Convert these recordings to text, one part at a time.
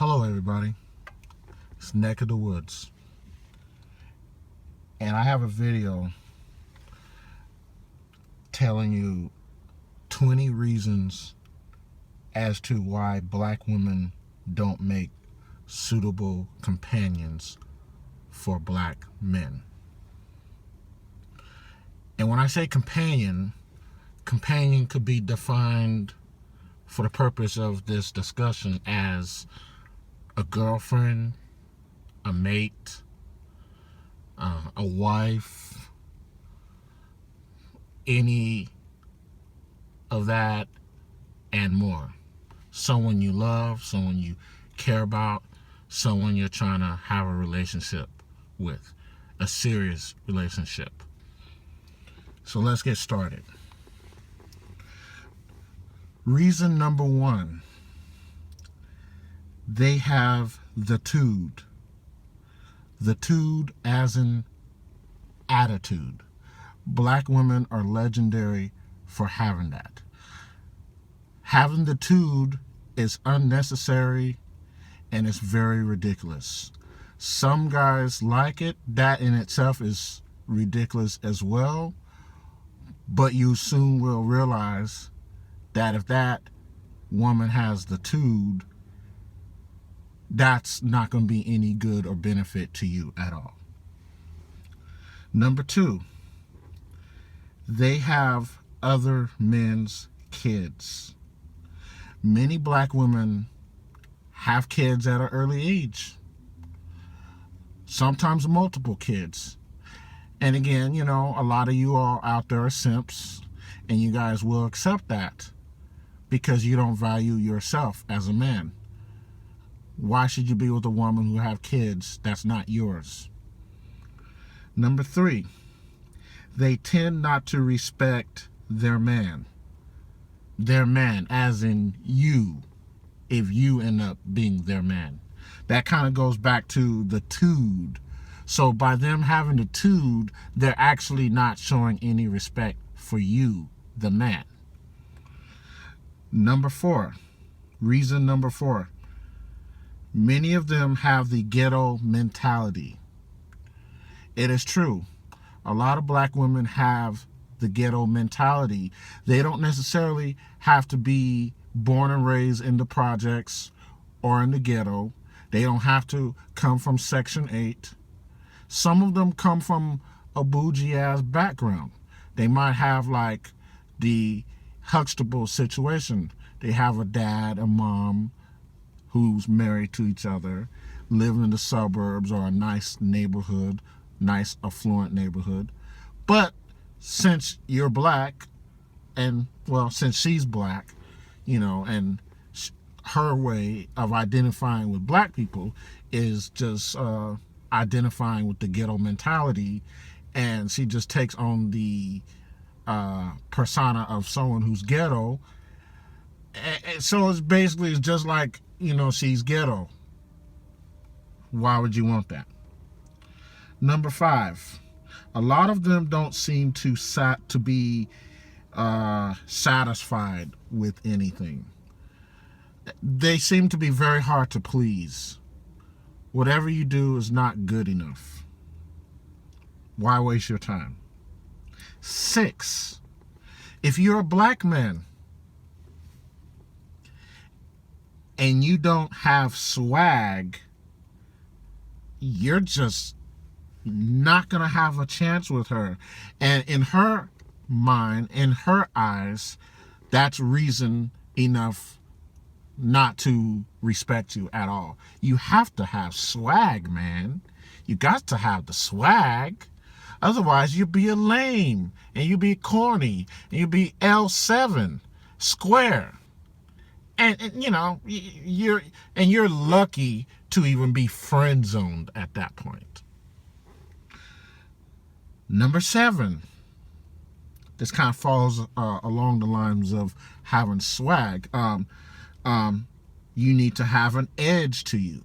Hello everybody, it's Neck of the Woods, and I have a video telling you 20 reasons as to why black women don't make suitable companions for black men. And when I say companion could be defined for the purpose of this discussion as a girlfriend, a mate, a wife, any of that and more. Someone you love, someone you care about, someone you're trying to have a relationship with, a serious relationship. So let's get started. Reason number one, they have the tude. The tude as in attitude. Black women are legendary for having that. Having the tude is unnecessary and it's very ridiculous. Some guys like it. That in itself is ridiculous as well. But you soon will realize that if that woman has the tude, that's not going to be any good or benefit to you at all. Number two, they have other men's kids. Many black women have kids at an early age, sometimes multiple kids. And again, you know, a lot of you all out there are simps, and you guys will accept that because you don't value yourself as a man. Why should you be with a woman who have kids that's not yours? Number three, they tend not to respect their man. Their man, as in you, if you end up being their man. That kind of goes back to the tude. So by them having the tude, they're actually not showing any respect for you, the man. Number four, reason number four, many of them have the ghetto mentality. It is true. A lot of black women have the ghetto mentality. They don't necessarily have to be born and raised in the projects or in the ghetto. They don't have to come from Section 8. Some of them come from a bougie-ass background. They might have like the Huxtable situation. They have a dad, a mom who's married to each other, living in the suburbs or a nice neighborhood, nice affluent neighborhood. But since you're black, and well, since she's black, you know, and her way of identifying with black people is just identifying with the ghetto mentality, and she just takes on the persona of someone who's ghetto. And so it's just like, you know, she's ghetto. Why would you want that? Number five, a lot of them don't seem to be satisfied with anything. They seem to be very hard to please. Whatever you do is not good enough. Why waste your time? 6, if you're a black man and you don't have swag, you're just not going to have a chance with her. And in her mind, in her eyes, that's reason enough not to respect you at all. You have to have swag, man. You got to have the swag. Otherwise, you'd be a lame, and you'd be corny, and you'd be L7 square. And you know, you're lucky to even be friend zoned at that point. Number 7, this kind of falls along the lines of having swag. You need to have an edge to you.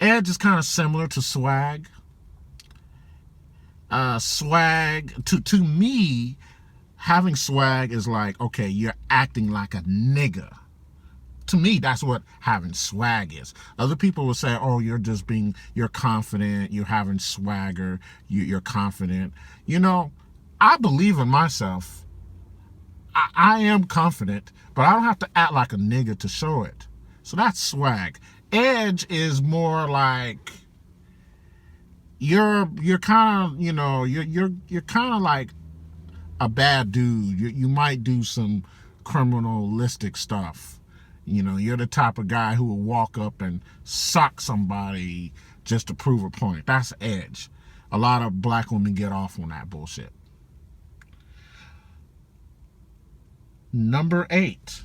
Edge is kind of similar to swag. Swag, to me, having swag is like, okay, you're acting like a nigga To me, that's what having swag is. Other people will say, oh, you're confident, you're having swagger, you're confident. You know, I believe in myself. I am confident, but I don't have to act like a nigga to show it. So that's swag. Edge is more like you're kind of, you know, you're kind of like a bad dude. You might do some criminalistic stuff. You know, you're the type of guy who will walk up and sock somebody just to prove a point. That's edge. A lot of black women get off on that bullshit. Number 8,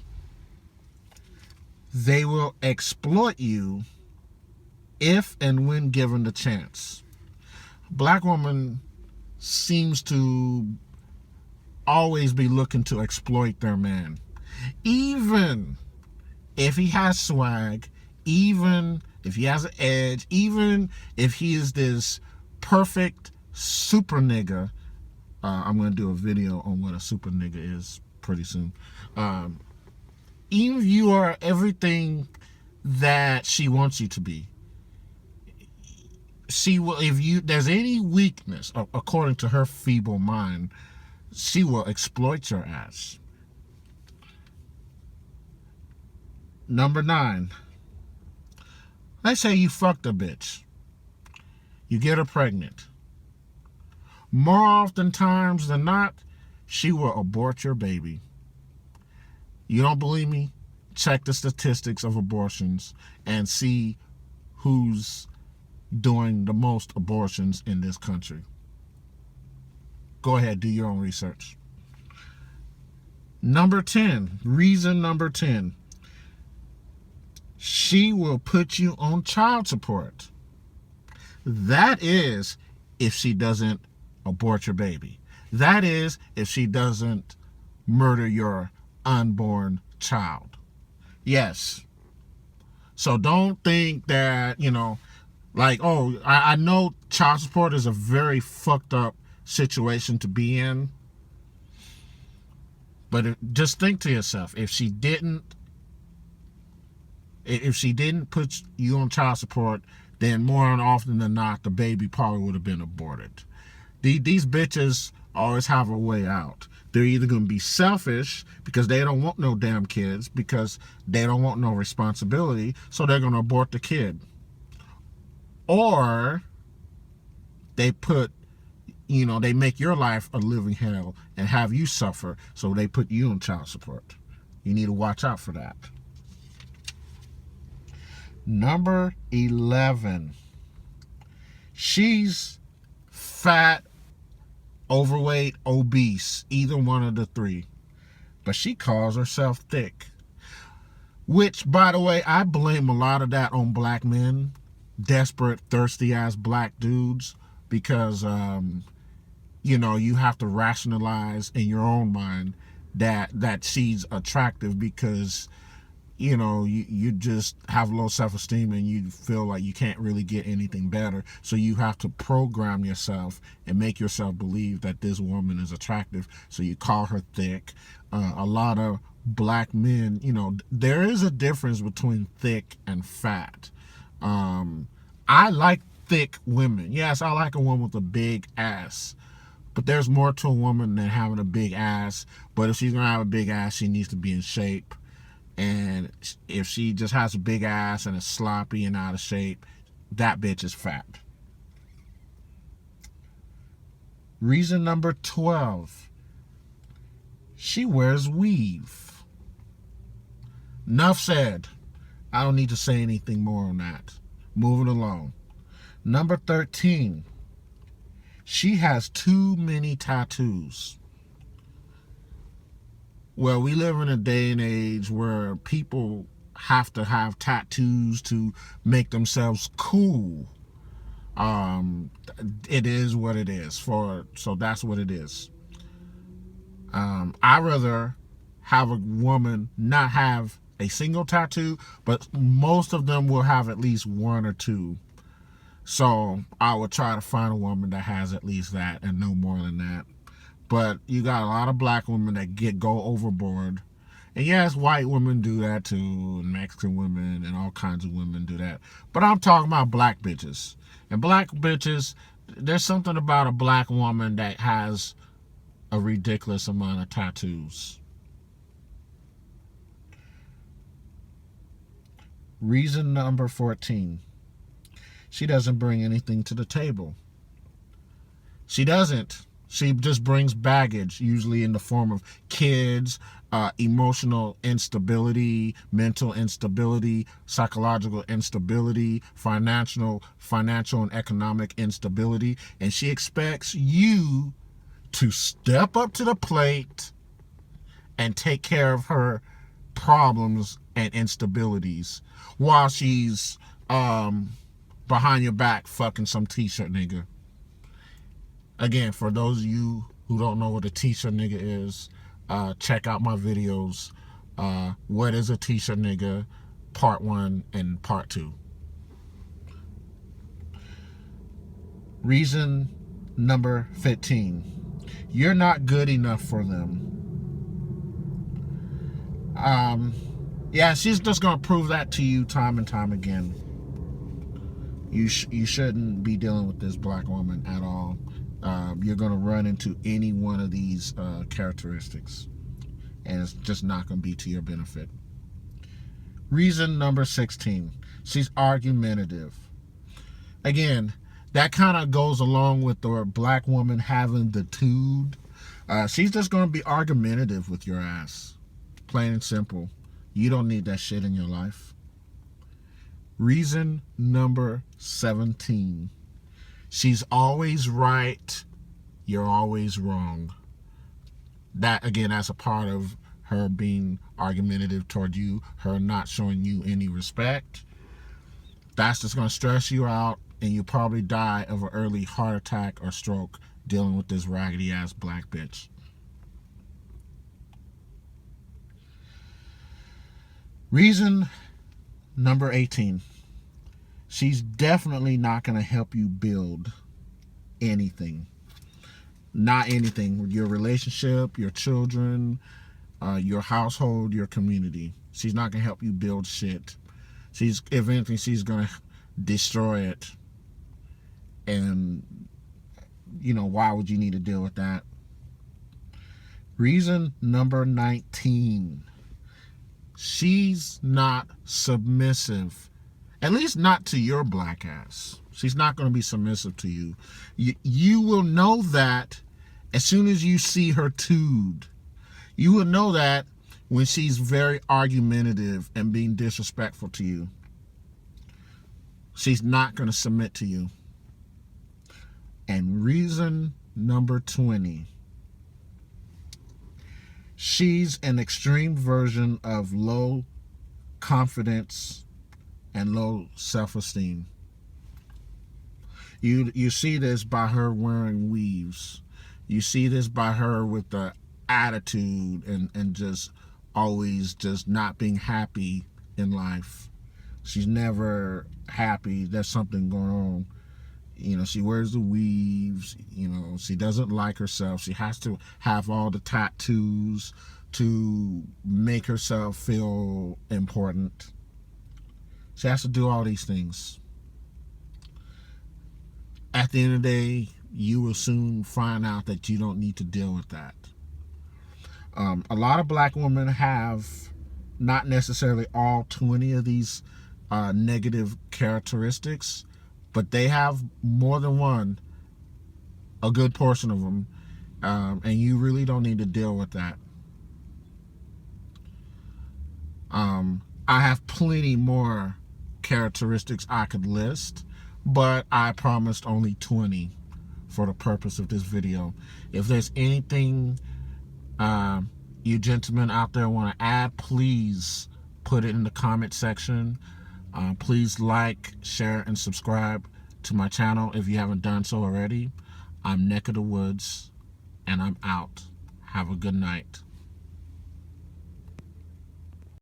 they will exploit you if and when given the chance. Black woman seems to always be looking to exploit their man. Even if he has swag, even if he has an edge, even if he is this perfect super nigga. I'm going to do a video on what a super nigga is pretty soon. Even if you are everything that she wants you to be, she will, if there's any weakness, according to her feeble mind, she will exploit your ass. Number 9, let's say you fucked a bitch. You get her pregnant. More oftentimes than not, she will abort your baby. You don't believe me? Check the statistics of abortions and see who's doing the most abortions in this country. Go ahead, do your own research. Number 10, reason number 10. She will put you on child support. That is if she doesn't abort your baby. That is if she doesn't murder your unborn child. Yes. So don't think that, you know, like, oh, I know child support is a very fucked up situation to be in. But just think to yourself, if she didn't put you on child support, then more often than not, the baby probably would have been aborted. These bitches always have a way out. They're either going to be selfish because they don't want no damn kids, because they don't want no responsibility, so they're going to abort the kid. Or they they make your life a living hell and have you suffer, so they put you on child support. You need to watch out for that. Number 11. She's fat, overweight, obese, either one of the three. But she calls herself thick. Which, by the way, I blame a lot of that on black men. Desperate, thirsty-ass black dudes. Because, you have to rationalize in your own mind that she's attractive because you just have low self-esteem and you feel like you can't really get anything better. So you have to program yourself and make yourself believe that this woman is attractive. So you call her thick. A lot of black men, there is a difference between thick and fat. I like thick women. Yes, I like a woman with a big ass. But there's more to a woman than having a big ass. But if she's going to have a big ass, she needs to be in shape. And if she just has a big ass and is sloppy and out of shape, that bitch is fat. Reason number 12. She wears weave. Enough said. I don't need to say anything more on that. Moving along. Number 13. She has too many tattoos. Well, we live in a day and age where people have to have tattoos to make themselves cool. It is what it is. So that's what it is. I'd rather have a woman not have a single tattoo, but most of them will have at least one or two. So I would try to find a woman that has at least that and no more than that. But you got a lot of black women that go overboard And yes, white women do that too, and Mexican women and all kinds of women do that. But I'm talking about black bitches. And black bitches, there's something about a black woman that has a ridiculous amount of tattoos. Reason number 14. She doesn't bring anything to the table. She doesn't. She just brings baggage, usually in the form of kids, emotional instability, mental instability, psychological instability, financial and economic instability. And she expects you to step up to the plate and take care of her problems and instabilities while she's behind your back fucking some t-shirt nigga. Again, for those of you who don't know what a t-shirt nigga is, check out my videos. What is a t-shirt nigga? Part 1 and part 2. Reason number 15. You're not good enough for them. Yeah, she's just gonna prove that to you time and time again. You shouldn't be dealing with this black woman at all. You're gonna run into any one of these characteristics, and it's just not gonna be to your benefit. Reason number 16. She's argumentative. Again, that kind of goes along with the black woman having the tude. She's just gonna be argumentative with your ass. Plain and simple. You don't need that shit in your life. Reason number 17. She's always right. You're always wrong. That, again, that's a part of her being argumentative toward you, her not showing you any respect. That's just going to stress you out, and you'll probably die of an early heart attack or stroke dealing with this raggedy ass black bitch. Reason number 18. She's definitely not going to help you build anything. Not anything. Your relationship, your children, your household, your community. She's not going to help you build shit. If anything, she's going to destroy it. And, why would you need to deal with that? Reason number 19. She's not submissive. At least not to your black ass. She's not going to be submissive to you. You will know that as soon as you see her tude. You will know that when she's very argumentative and being disrespectful to you. She's not going to submit to you. And reason number 20. She's an extreme version of low confidence and low self-esteem. You see this by her wearing weaves. You see this by her with the attitude and just always just not being happy in life. She's never happy. There's something going on. She wears the weaves. She doesn't like herself. She has to have all the tattoos to make herself feel important. She has to do all these things. At the end of the day, you will soon find out that you don't need to deal with that. A lot of black women have not necessarily all 20 of these negative characteristics, but they have more than one, a good portion of them, and you really don't need to deal with that. I have plenty more characteristics I could list, but I promised only 20 for the purpose of this video. If there's anything you gentlemen out there want to add, please put it in the comment section. Please like, share, and subscribe to my channel if you haven't done so already. I'm Neck of the Woods, and I'm out. Have a good night.